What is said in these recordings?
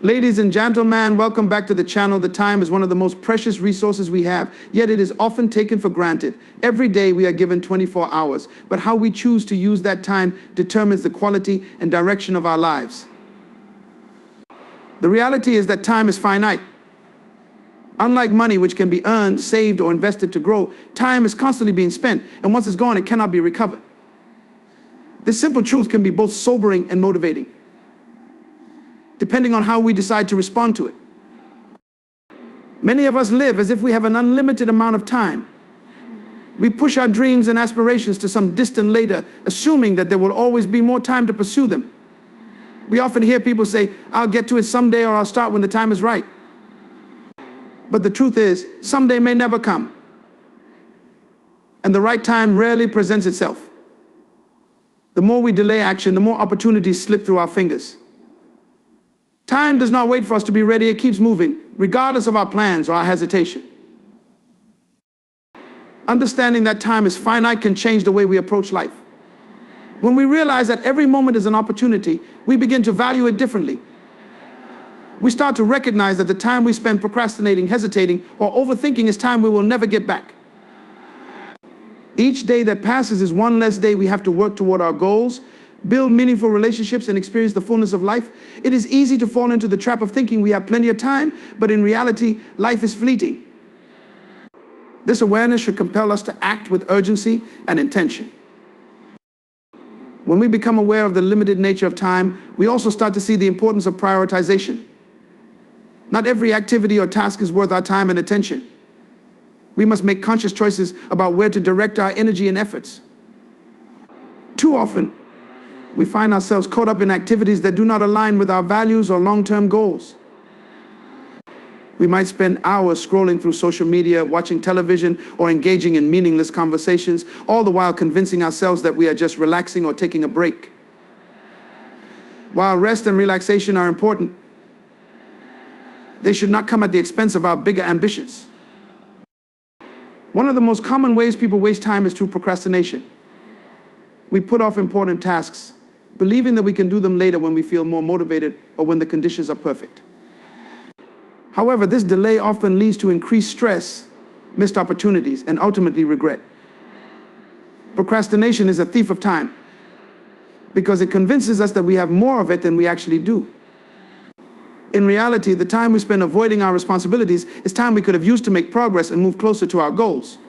Ladies and gentlemen, welcome back to the channel. The time is one of the most precious resources we have, yet it is often taken for granted. Every day we are given 24 hours, but how we choose to use that time determines the quality and direction of our lives. The reality is that time is finite. Unlike money, which can be earned, saved, or invested to grow, time is constantly being spent, and once it's gone, it cannot be recovered. This simple truth can be both sobering and motivating, depending on how we decide to respond to it. Many of us live as if we have an unlimited amount of time. We push our dreams and aspirations to some distant later, assuming that there will always be more time to pursue them. We often hear people say, "I'll get to it someday," or "I'll start when the time is right." But the truth is, someday may never come, and the right time rarely presents itself. The more we delay action, the more opportunities slip through our fingers. Time does not wait for us to be ready. It keeps moving, regardless of our plans or our hesitation. Understanding that time is finite can change the way we approach life. When we realize that every moment is an opportunity, we begin to value it differently. We start to recognize that the time we spend procrastinating, hesitating, or overthinking is time we will never get back. Each day that passes is one less day we have to work toward our goals, build meaningful relationships, and experience the fullness of life. It is easy to fall into the trap of thinking we have plenty of time, but in reality, life is fleeting. This awareness should compel us to act with urgency and intention. When we become aware of the limited nature of time, we also start to see the importance of prioritization. Not every activity or task is worth our time and attention. We must make conscious choices about where to direct our energy and efforts. Too often, we find ourselves caught up in activities that do not align with our values or long-term goals. We might spend hours scrolling through social media, watching television, or engaging in meaningless conversations, all the while convincing ourselves that we are just relaxing or taking a break. While rest and relaxation are important, they should not come at the expense of our bigger ambitions. One of the most common ways people waste time is through procrastination. We put off important tasks, believing that we can do them later when we feel more motivated or when the conditions are perfect. However, this delay often leads to increased stress, missed opportunities, and ultimately regret. Procrastination is a thief of time because it convinces us that we have more of it than we actually do. In reality, the time we spend avoiding our responsibilities is time we could have used to make progress and move closer to our goals.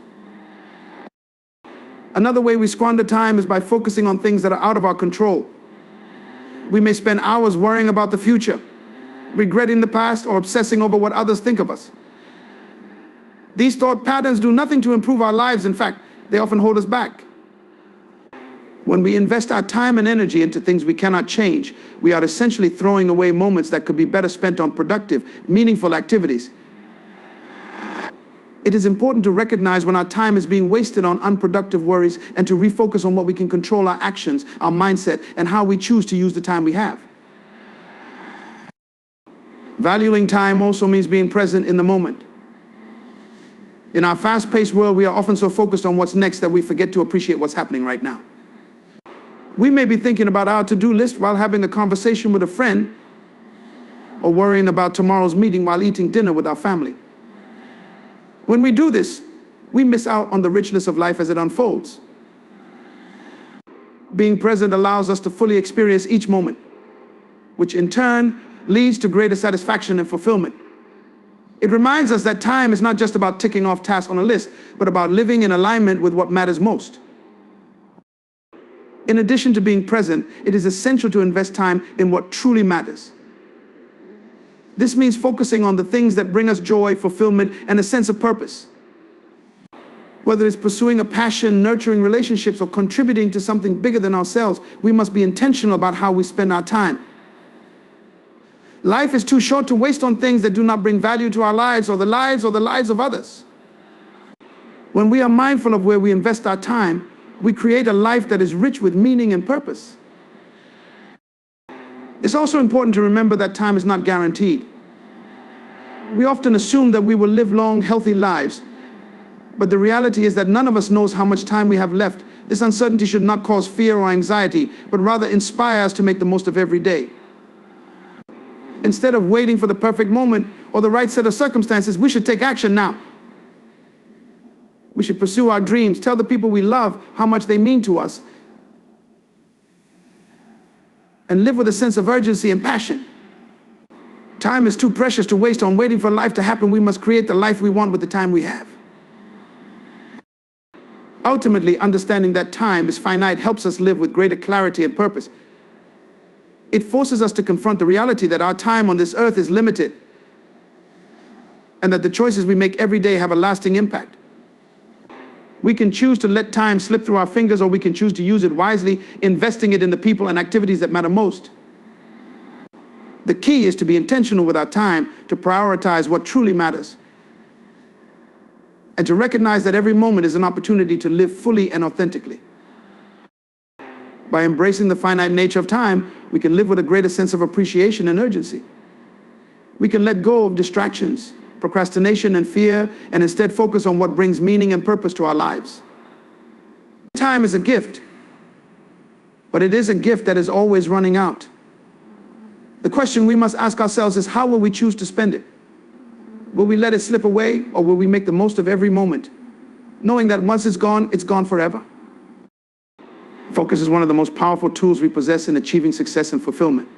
Another way we squander time is by focusing on things that are out of our control. We may spend hours worrying about the future, regretting the past, or obsessing over what others think of us. These thought patterns do nothing to improve our lives. In fact, they often hold us back. When we invest our time and energy into things we cannot change, we are essentially throwing away moments that could be better spent on productive, meaningful activities. It is important to recognize when our time is being wasted on unproductive worries and to refocus on what we can control: our actions, our mindset, and how we choose to use the time we have. Valuing time also means being present in the moment. In our fast-paced world, we are often so focused on what's next that we forget to appreciate what's happening right now. We may be thinking about our to-do list while having a conversation with a friend, or worrying about tomorrow's meeting while eating dinner with our family. When we do this, we miss out on the richness of life as it unfolds. Being present allows us to fully experience each moment, which in turn leads to greater satisfaction and fulfillment. It reminds us that time is not just about ticking off tasks on a list, but about living in alignment with what matters most. In addition to being present, it is essential to invest time in what truly matters. This means focusing on the things that bring us joy, fulfillment, and a sense of purpose. Whether it's pursuing a passion, nurturing relationships, or contributing to something bigger than ourselves, we must be intentional about how we spend our time. Life is too short to waste on things that do not bring value to our lives or the lives of others. When we are mindful of where we invest our time, we create a life that is rich with meaning and purpose. It's also important to remember that time is not guaranteed. We often assume that we will live long, healthy lives, but the reality is that none of us knows how much time we have left. This uncertainty should not cause fear or anxiety, but rather inspire us to make the most of every day. Instead of waiting for the perfect moment or the right set of circumstances, we should take action now. We should pursue our dreams, tell the people we love how much they mean to us, and live with a sense of urgency and passion. Time is too precious to waste on waiting for life to happen. We must create the life we want with the time we have. Ultimately, understanding that time is finite helps us live with greater clarity and purpose. It forces us to confront the reality that our time on this earth is limited and that the choices we make every day have a lasting impact. We can choose to let time slip through our fingers, or we can choose to use it wisely, investing it in the people and activities that matter most. The key is to be intentional with our time, to prioritize what truly matters, and to recognize that every moment is an opportunity to live fully and authentically. By embracing the finite nature of time, we can live with a greater sense of appreciation and urgency. We can let go of distractions, procrastination, and fear, and instead focus on what brings meaning and purpose to our lives. Time is a gift, but it is a gift that is always running out. The question we must ask ourselves is, how will we choose to spend it? Will we let it slip away, or will we make the most of every moment, knowing that once it's gone forever? Focus is one of the most powerful tools we possess in achieving success and fulfillment.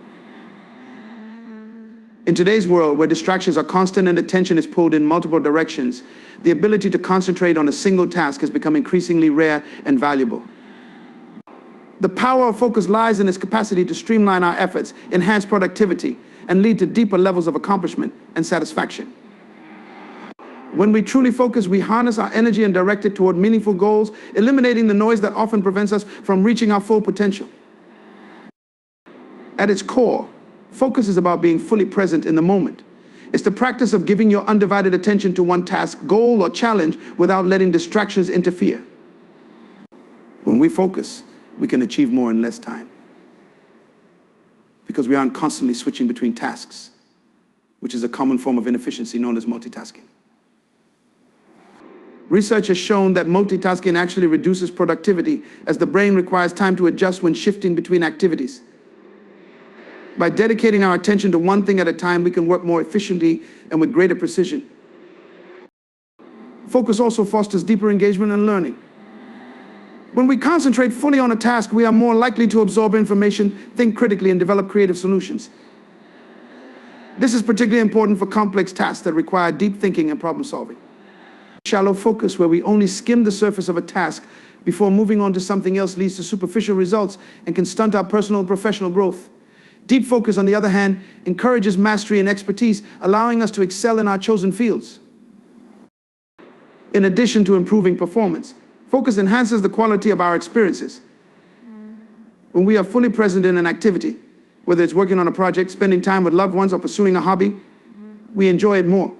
In today's world, where distractions are constant and attention is pulled in multiple directions, the ability to concentrate on a single task has become increasingly rare and valuable. The power of focus lies in its capacity to streamline our efforts, enhance productivity, and lead to deeper levels of accomplishment and satisfaction. When we truly focus, we harness our energy and direct it toward meaningful goals, eliminating the noise that often prevents us from reaching our full potential. At its core, focus is about being fully present in the moment. It's the practice of giving your undivided attention to one task, goal, or challenge without letting distractions interfere. When we focus, we can achieve more in less time, because we aren't constantly switching between tasks, which is a common form of inefficiency known as multitasking. Research has shown that multitasking actually reduces productivity, as the brain requires time to adjust when shifting between activities. By dedicating our attention to one thing at a time, we can work more efficiently and with greater precision. Focus also fosters deeper engagement and learning. When we concentrate fully on a task, we are more likely to absorb information, think critically, and develop creative solutions. This is particularly important for complex tasks that require deep thinking and problem solving. Shallow focus, where we only skim the surface of a task before moving on to something else, leads to superficial results and can stunt our personal and professional growth. Deep focus, on the other hand, encourages mastery and expertise, allowing us to excel in our chosen fields. In addition to improving performance, focus enhances the quality of our experiences. When we are fully present in an activity, whether it's working on a project, spending time with loved ones, or pursuing a hobby, we enjoy it more.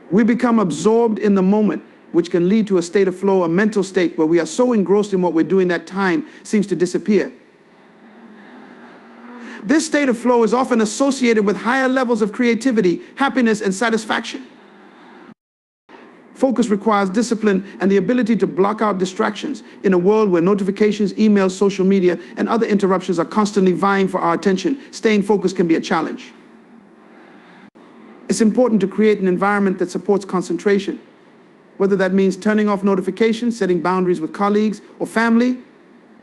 We become absorbed in the moment, which can lead to a state of flow, a mental state where we are so engrossed in what we're doing that time seems to disappear. This state of flow is often associated with higher levels of creativity, happiness, and satisfaction. Focus requires discipline and the ability to block out distractions in a world where notifications, emails, social media, and other interruptions are constantly vying for our attention. Staying focused can be a challenge. It's important to create an environment that supports concentration, whether that means turning off notifications, setting boundaries with colleagues or family,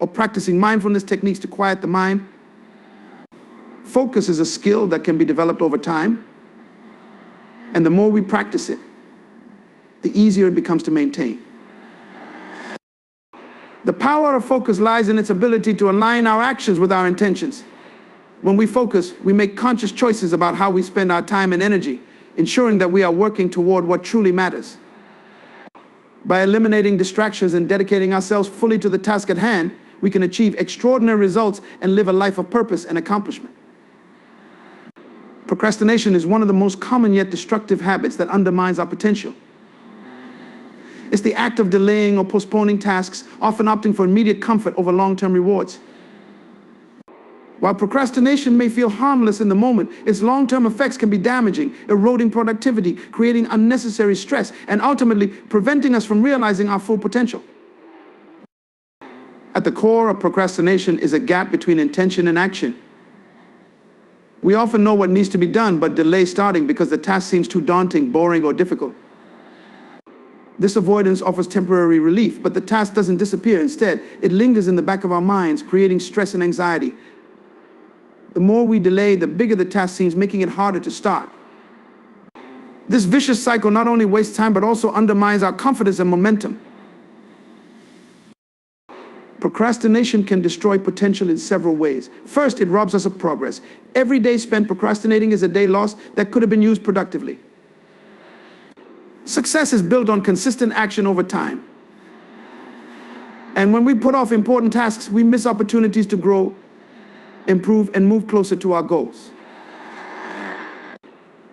or practicing mindfulness techniques to quiet the mind. Focus is a skill that can be developed over time, and the more we practice it, the easier it becomes to maintain. The power of focus lies in its ability to align our actions with our intentions. When we focus, we make conscious choices about how we spend our time and energy, ensuring that we are working toward what truly matters. By eliminating distractions and dedicating ourselves fully to the task at hand, we can achieve extraordinary results and live a life of purpose and accomplishment. Procrastination is one of the most common yet destructive habits that undermines our potential. It's the act of delaying or postponing tasks, often opting for immediate comfort over long-term rewards. While procrastination may feel harmless in the moment, its long-term effects can be damaging, eroding productivity, creating unnecessary stress, and ultimately preventing us from realizing our full potential. At the core of procrastination is a gap between intention and action. We often know what needs to be done, but delay starting because the task seems too daunting, boring, or difficult. This avoidance offers temporary relief, but the task doesn't disappear. Instead, it lingers in the back of our minds, creating stress and anxiety. The more we delay, the bigger the task seems, making it harder to start. This vicious cycle not only wastes time, but also undermines our confidence and momentum. Procrastination can destroy potential in several ways. First, it robs us of progress. Every day spent procrastinating is a day lost that could have been used productively. Success is built on consistent action over time. And when we put off important tasks, we miss opportunities to grow, improve, and move closer to our goals.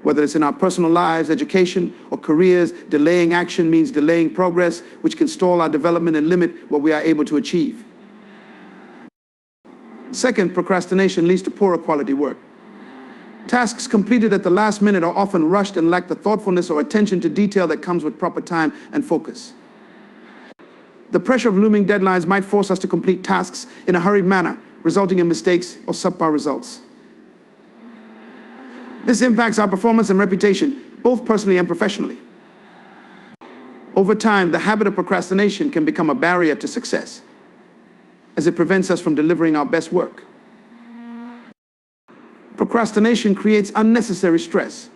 Whether it's in our personal lives, education, or careers, delaying action means delaying progress, which can stall our development and limit what we are able to achieve. Second, procrastination leads to poorer quality work. Tasks completed at the last minute are often rushed and lack the thoughtfulness or attention to detail that comes with proper time and focus. The pressure of looming deadlines might force us to complete tasks in a hurried manner, resulting in mistakes or subpar results. This impacts our performance and reputation, both personally and professionally. Over time, the habit of procrastination can become a barrier to success, as it prevents us from delivering our best work. Procrastination creates unnecessary stress.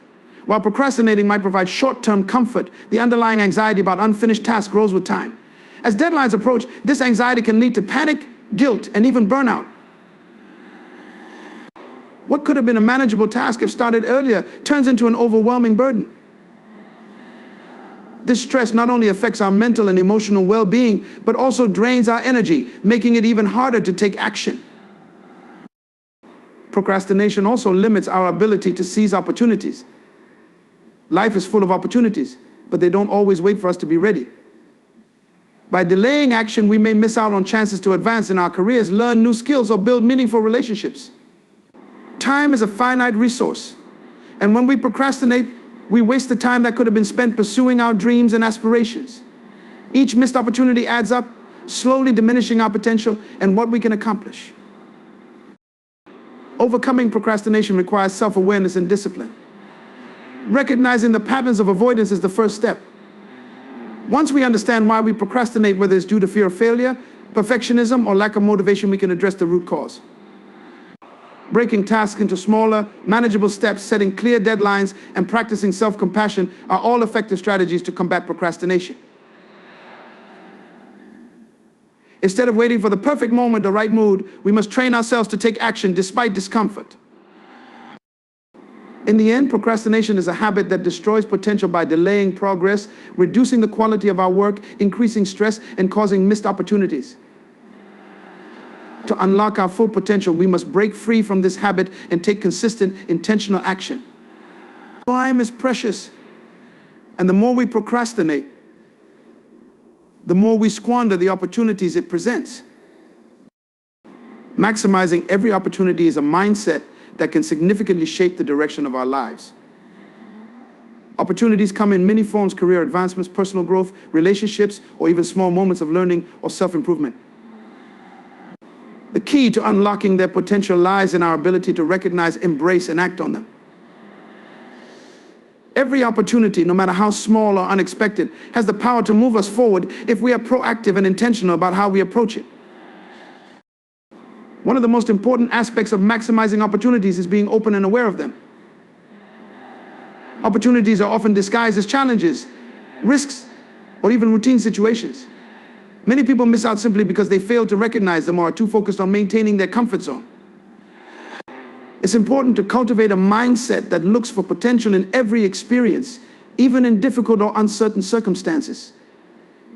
While procrastinating might provide short-term comfort, the underlying anxiety about unfinished tasks grows with time. As deadlines approach, this anxiety can lead to panic, guilt, and even burnout. What could have been a manageable task if started earlier turns into an overwhelming burden. This stress not only affects our mental and emotional well-being, but also drains our energy, making it even harder to take action. Procrastination also limits our ability to seize opportunities. Life is full of opportunities, but they don't always wait for us to be ready. By delaying action, we may miss out on chances to advance in our careers, learn new skills, or build meaningful relationships. Time is a finite resource, and when we procrastinate, we waste the time that could have been spent pursuing our dreams and aspirations. Each missed opportunity adds up, slowly diminishing our potential and what we can accomplish. Overcoming procrastination requires self-awareness and discipline. Recognizing the patterns of avoidance is the first step. Once we understand why we procrastinate, whether it's due to fear of failure, perfectionism, or lack of motivation, we can address the root cause. Breaking tasks into smaller, manageable steps, setting clear deadlines, and practicing self-compassion are all effective strategies to combat procrastination. Instead of waiting for the perfect moment or right mood, we must train ourselves to take action despite discomfort. In the end, procrastination is a habit that destroys potential by delaying progress, reducing the quality of our work, increasing stress, and causing missed opportunities. To unlock our full potential, we must break free from this habit and take consistent, intentional action. Time is precious, and the more we procrastinate, the more we squander the opportunities it presents. Maximizing every opportunity is a mindset that can significantly shape the direction of our lives. Opportunities come in many forms: career advancements, personal growth, relationships, or even small moments of learning or self-improvement. The key to unlocking their potential lies in our ability to recognize, embrace, and act on them. Every opportunity, no matter how small or unexpected, has the power to move us forward if we are proactive and intentional about how we approach it. One of the most important aspects of maximizing opportunities is being open and aware of them. Opportunities are often disguised as challenges, risks, or even routine situations. Many people miss out simply because they fail to recognize them or are too focused on maintaining their comfort zone. It's important to cultivate a mindset that looks for potential in every experience, even in difficult or uncertain circumstances.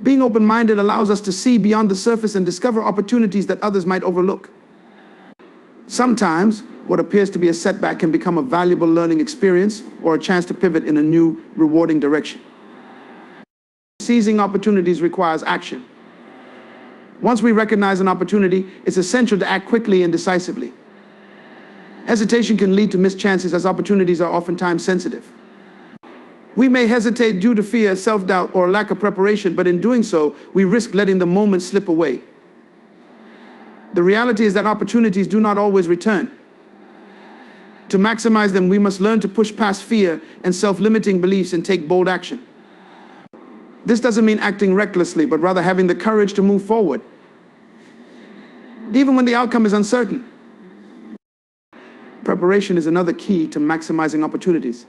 Being open-minded allows us to see beyond the surface and discover opportunities that others might overlook. Sometimes, what appears to be a setback can become a valuable learning experience or a chance to pivot in a new, rewarding direction. Seizing opportunities requires action. Once we recognize an opportunity, it's essential to act quickly and decisively. Hesitation can lead to missed chances, as opportunities are oftentimes sensitive. We may hesitate due to fear, self-doubt, or lack of preparation, but in doing so, we risk letting the moment slip away. The reality is that opportunities do not always return. To maximize them, we must learn to push past fear and self-limiting beliefs and take bold action. This doesn't mean acting recklessly, but rather having the courage to move forward, even when the outcome is uncertain. Preparation is another key to maximizing opportunities.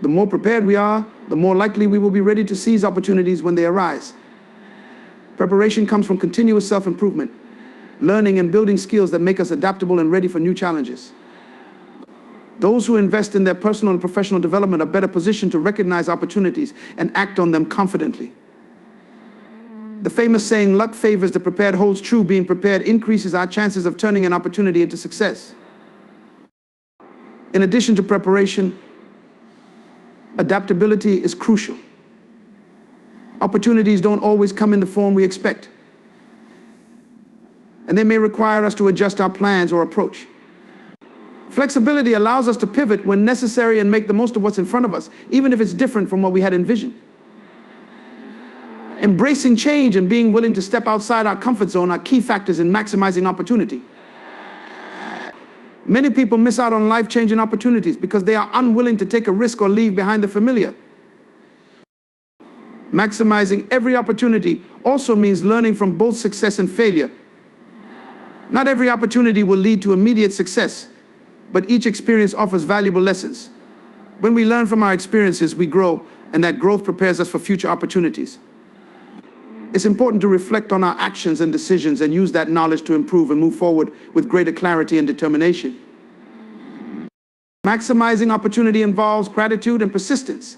The more prepared we are, the more likely we will be ready to seize opportunities when they arise. Preparation comes from continuous self-improvement, learning and building skills that make us adaptable and ready for new challenges. Those who invest in their personal and professional development are better positioned to recognize opportunities and act on them confidently. The famous saying, "Luck favors the prepared," holds true. Being prepared increases our chances of turning an opportunity into success. In addition to preparation, adaptability is crucial. Opportunities don't always come in the form we expect, and they may require us to adjust our plans or approach. Flexibility allows us to pivot when necessary and make the most of what's in front of us, even if it's different from what we had envisioned. Embracing change and being willing to step outside our comfort zone are key factors in maximizing opportunity. Many people miss out on life-changing opportunities because they are unwilling to take a risk or leave behind the familiar. Maximizing every opportunity also means learning from both success and failure. Not every opportunity will lead to immediate success, but each experience offers valuable lessons. When we learn from our experiences, we grow, and that growth prepares us for future opportunities. It's important to reflect on our actions and decisions and use that knowledge to improve and move forward with greater clarity and determination. Maximizing opportunity involves gratitude and persistence.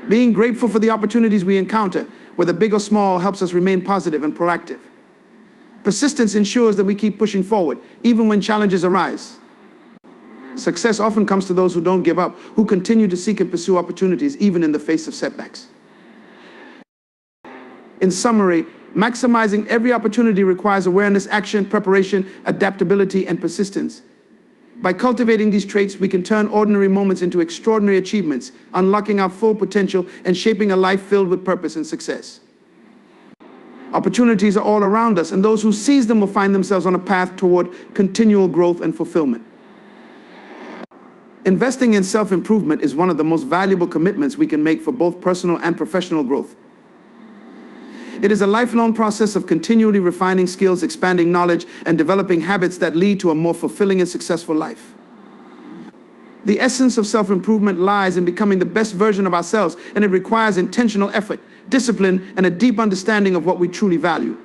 Being grateful for the opportunities we encounter, whether big or small, helps us remain positive and proactive. Persistence ensures that we keep pushing forward, even when challenges arise. Success often comes to those who don't give up, who continue to seek and pursue opportunities, even in the face of setbacks. In summary, maximizing every opportunity requires awareness, action, preparation, adaptability, and persistence. By cultivating these traits, we can turn ordinary moments into extraordinary achievements, unlocking our full potential and shaping a life filled with purpose and success. Opportunities are all around us, and those who seize them will find themselves on a path toward continual growth and fulfillment. Investing in self-improvement is one of the most valuable commitments we can make for both personal and professional growth. It is a lifelong process of continually refining skills, expanding knowledge, and developing habits that lead to a more fulfilling and successful life. The essence of self-improvement lies in becoming the best version of ourselves, and it requires intentional effort, discipline, and a deep understanding of what we truly value.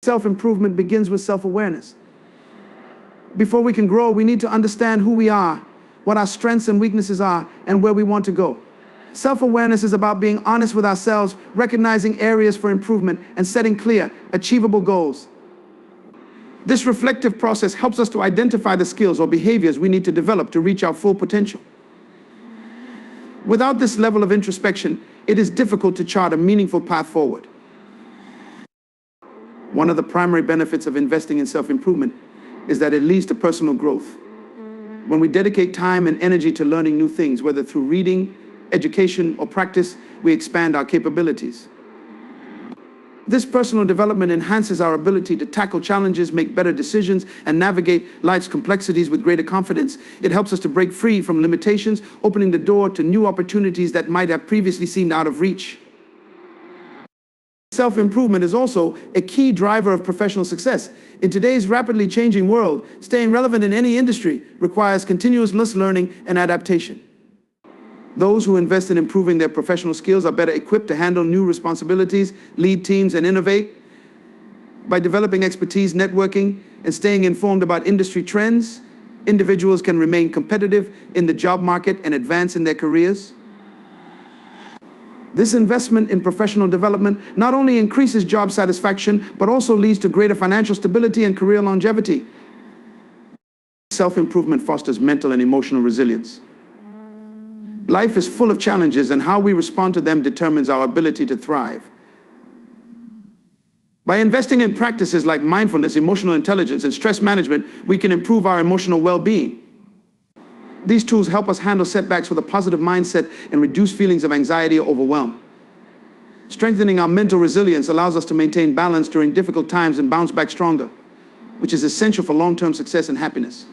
Self-improvement begins with self-awareness. Before we can grow, we need to understand who we are, what our strengths and weaknesses are, and where we want to go. Self-awareness is about being honest with ourselves, recognizing areas for improvement, and setting clear, achievable goals. This reflective process helps us to identify the skills or behaviors we need to develop to reach our full potential. Without this level of introspection, it is difficult to chart a meaningful path forward. One of the primary benefits of investing in self-improvement is that it leads to personal growth. When we dedicate time and energy to learning new things, whether through reading, education, or practice, we expand our capabilities. This personal development enhances our ability to tackle challenges, make better decisions, and navigate life's complexities with greater confidence. It helps us to break free from limitations, opening the door to new opportunities that might have previously seemed out of reach. Self-improvement is also a key driver of professional success. In today's rapidly changing world, staying relevant in any industry requires continuous learning and adaptation. Those who invest in improving their professional skills are better equipped to handle new responsibilities, lead teams, and innovate. By developing expertise, networking, and staying informed about industry trends, individuals can remain competitive in the job market and advance in their careers. This investment in professional development not only increases job satisfaction, but also leads to greater financial stability and career longevity. Self-improvement fosters mental and emotional resilience. Life is full of challenges, and how we respond to them determines our ability to thrive. By investing in practices like mindfulness, emotional intelligence, and stress management, we can improve our emotional well-being. These tools help us handle setbacks with a positive mindset and reduce feelings of anxiety or overwhelm. Strengthening our mental resilience allows us to maintain balance during difficult times and bounce back stronger. which is essential for long-term success and happiness.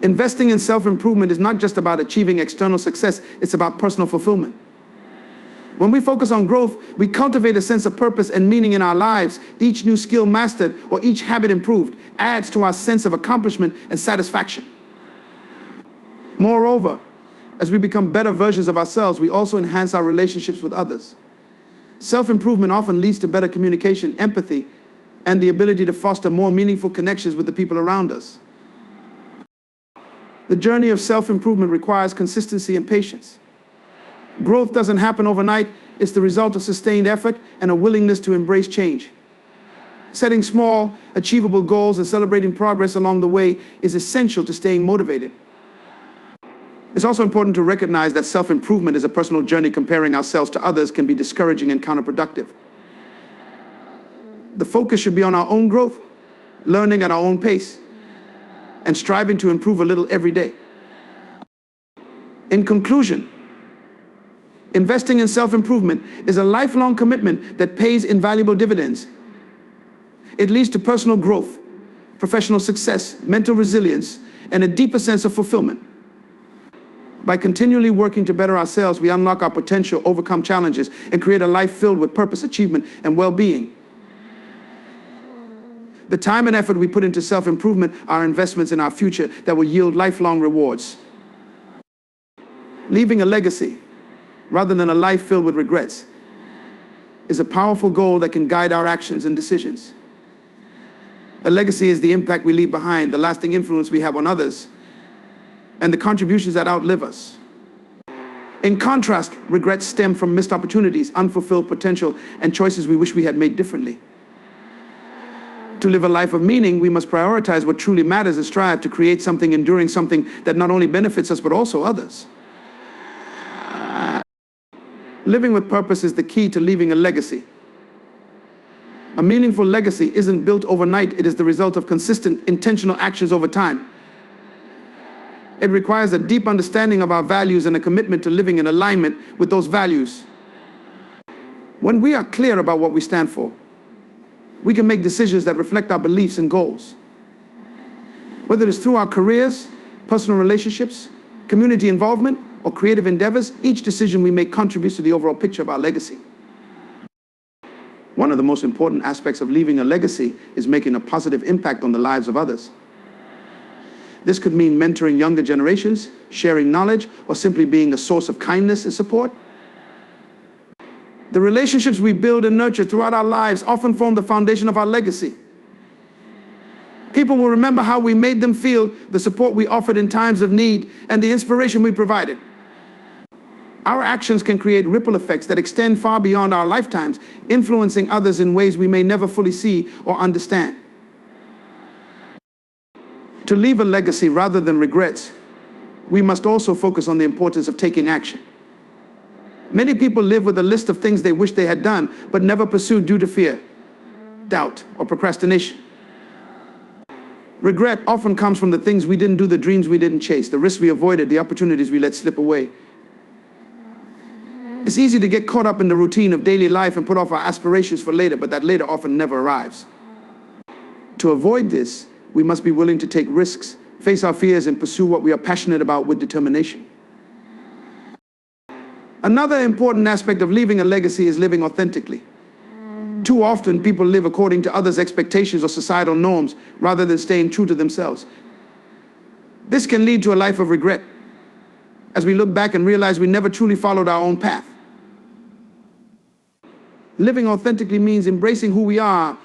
Investing in self-improvement is not just about achieving external success, it's about personal fulfillment. When we focus on growth, we cultivate a sense of purpose and meaning in our lives. Each new skill mastered or each habit improved adds to our sense of accomplishment and satisfaction. Moreover, as we become better versions of ourselves, we also enhance our relationships with others. Self-improvement often leads to better communication, empathy, and the ability to foster more meaningful connections with the people around us. The journey of self-improvement requires consistency and patience. Growth doesn't happen overnight. It's the result of sustained effort and a willingness to embrace change. Setting small, achievable goals and celebrating progress along the way is essential to staying motivated. It's also important to recognize that self-improvement is a personal journey. Comparing ourselves to others can be discouraging and counterproductive. The focus should be on our own growth, learning at our own pace, and striving to improve a little every day. In conclusion, investing in self-improvement is a lifelong commitment that pays invaluable dividends. It leads to personal growth, professional success, mental resilience, and a deeper sense of fulfillment. By continually working to better ourselves, we unlock our potential, overcome challenges, and create a life filled with purpose, achievement, and well-being. The time and effort we put into self-improvement are investments in our future that will yield lifelong rewards. Leaving a legacy, rather than a life filled with regrets, is a powerful goal that can guide our actions and decisions. A legacy is the impact we leave behind, the lasting influence we have on others, and the contributions that outlive us. In contrast, regrets stem from missed opportunities, unfulfilled potential, and choices we wish we had made differently. To live a life of meaning, we must prioritize what truly matters and strive to create something enduring, something that not only benefits us but also others. Living with purpose is the key to leaving a legacy. A meaningful legacy isn't built overnight. It is the result of consistent, intentional actions over time. It requires a deep understanding of our values and a commitment to living in alignment with those values. When we are clear about what we stand for, we can make decisions that reflect our beliefs and goals. Whether it's through our careers, personal relationships, community involvement, or creative endeavors, each decision we make contributes to the overall picture of our legacy. One of the most important aspects of leaving a legacy is making a positive impact on the lives of others. This could mean mentoring younger generations, sharing knowledge, or simply being a source of kindness and support. The relationships we build and nurture throughout our lives often form the foundation of our legacy. People will remember how we made them feel, the support we offered in times of need, and the inspiration we provided. Our actions can create ripple effects that extend far beyond our lifetimes, influencing others in ways we may never fully see or understand. To leave a legacy rather than regrets, we must also focus on the importance of taking action. Many people live with a list of things they wish they had done, but never pursued due to fear, doubt, or procrastination. Regret often comes from the things we didn't do, the dreams we didn't chase, the risks we avoided, the opportunities we let slip away. It's easy to get caught up in the routine of daily life and put off our aspirations for later, but that later often never arrives. To avoid this, we must be willing to take risks, face our fears, and pursue what we are passionate about with determination. Another important aspect of leaving a legacy is living authentically. Too often, people live according to others' expectations or societal norms rather than staying true to themselves. This can lead to a life of regret, as we look back and realize we never truly followed our own path. Living authentically means embracing who we are,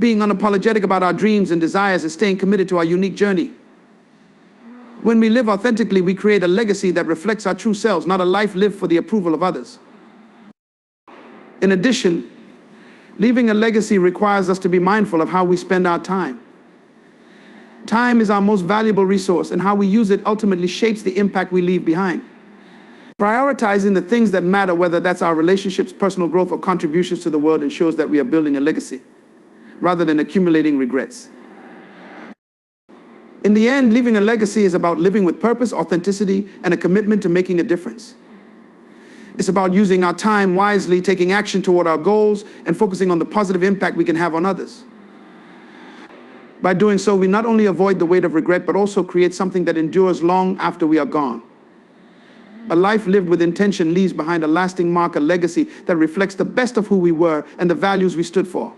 being unapologetic about our dreams and desires, and staying committed to our unique journey. When we live authentically, we create a legacy that reflects our true selves, not a life lived for the approval of others. In addition, leaving a legacy requires us to be mindful of how we spend our time. Time is our most valuable resource, and how we use it ultimately shapes the impact we leave behind. Prioritizing the things that matter, whether that's our relationships, personal growth, or contributions to the world, ensures that we are building a legacy rather than accumulating regrets. In the end, leaving a legacy is about living with purpose, authenticity, and a commitment to making a difference. It's about using our time wisely, taking action toward our goals, and focusing on the positive impact we can have on others. By doing so, we not only avoid the weight of regret, but also create something that endures long after we are gone. A life lived with intention leaves behind a lasting mark, a legacy that reflects the best of who we were and the values we stood for.